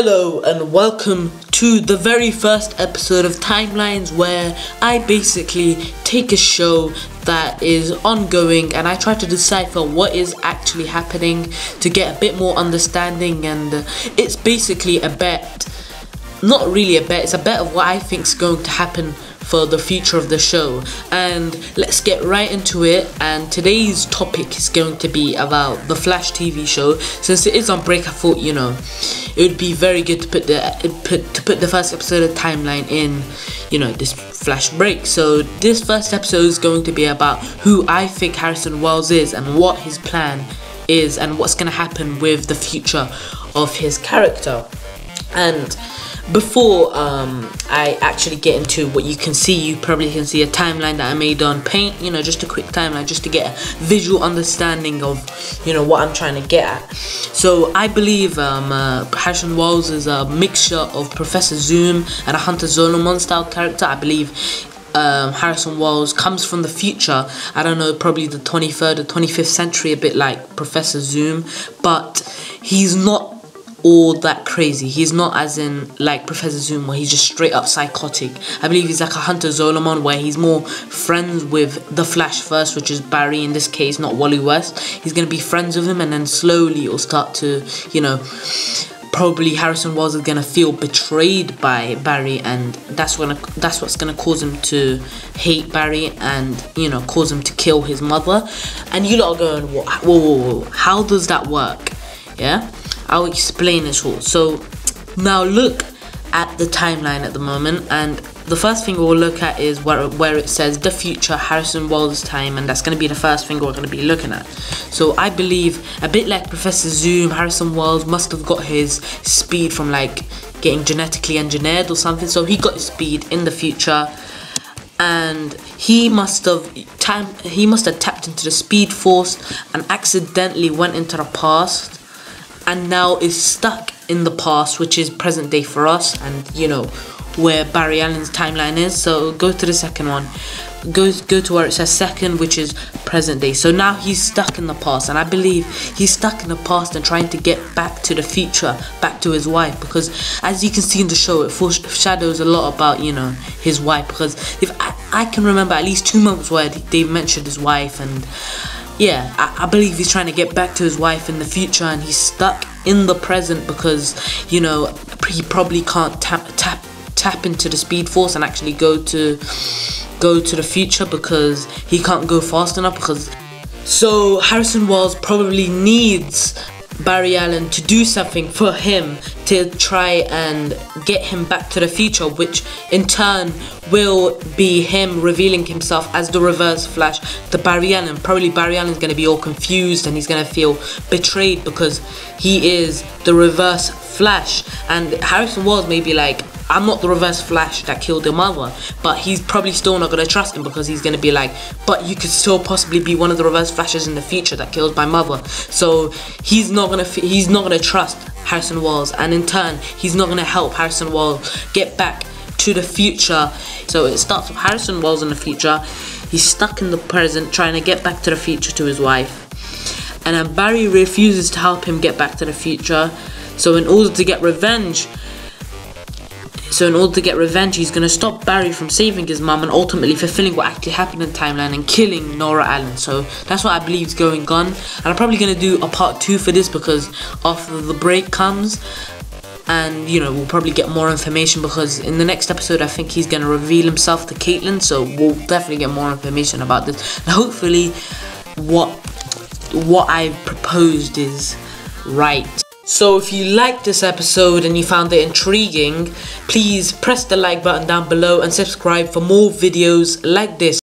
Hello and welcome to the very first episode of Timelines, where I basically take a show that is ongoing and I try to decipher what is actually happening to get a bit more understanding. And it's basically a bet, not really a bet, it's a bet of what I think is going to happen for the future of the show. And let's get right into it. And today's topic is going to be about the Flash TV show. Since it is on break, I thought, it would be very good to put the first episode of Timeline in, this Flash break. So this first episode is going to be about who I think Harrison Wells is and what his plan is and what's going to happen with the future of his character. And before I actually get into what you probably can see a timeline that I made on Paint, just a quick timeline just to get a visual understanding of, what I'm trying to get at. So I believe Harrison Wells is a mixture of Professor Zoom and a Hunter Zolomon style character. I believe Harrison Wells comes from the future. I don't know, probably the 23rd or 25th century, a bit like Professor Zoom, but he's not all that crazy. He's not as in like Professor Zoom where he's just straight up psychotic. I believe he's like a Hunter Zolomon where he's more friends with the Flash first, which is Barry in this case, not Wally West. He's gonna be friends with him and then slowly it'll start to, probably Harrison Wells is gonna feel betrayed by Barry, and that's what's gonna cause him to hate Barry and cause him to kill his mother. And you lot are going, whoa, how does that work? Yeah, I'll explain it all. So now look at the timeline at the moment, and the first thing we'll look at is where it says the future, Harrison Wells time, and that's going to be the first thing we're going to be looking at. So I believe, a bit like Professor Zoom, Harrison Wells must have got his speed from like getting genetically engineered or something. So he got his speed in the future, and he must have tapped into the Speed Force and accidentally went into the past, and now is stuck in the past, which is present day for us, and where Barry Allen's timeline is. So go to the second one, go to where it says second, which is present day. So now he's stuck in the past, and I believe he's stuck in the past and trying to get back to the future, back to his wife, because as you can see in the show, it foreshadows a lot about his wife, because if I can remember at least 2 months where they mentioned his wife. And yeah, I believe he's trying to get back to his wife in the future, and he's stuck in the present because he probably can't tap into the Speed Force and actually go to the future because he can't go fast enough. So Harrison Wells probably needs Barry Allen to do something for him to try and get him back to the future, which in turn will be him revealing himself as the Reverse Flash to Barry Allen. Probably Barry Allen's going to be all confused and he's going to feel betrayed because he is the Reverse Flash, and Harrison Wells may be like, I'm not the Reverse Flash that killed your mother, but he's probably still not going to trust him because he's going to be like, but you could still possibly be one of the Reverse Flashes in the future that kills my mother. So he's not going to trust Harrison Wells, and in turn he's not going to help Harrison Wells get back to the future. So it starts with Harrison Wells in the future. He's stuck in the present trying to get back to the future to his wife, and then Barry refuses to help him get back to the future. So in order to get revenge, he's going to stop Barry from saving his mum and ultimately fulfilling what actually happened in Timeline and killing Nora Allen. So that's what I believe is going on. And I'm probably going to do a part 2 for this because after the break comes, and we'll probably get more information, because in the next episode I think he's going to reveal himself to Caitlin. So we'll definitely get more information about this. And hopefully what I proposed is right. So if you liked this episode and you found it intriguing, please press the like button down below and subscribe for more videos like this.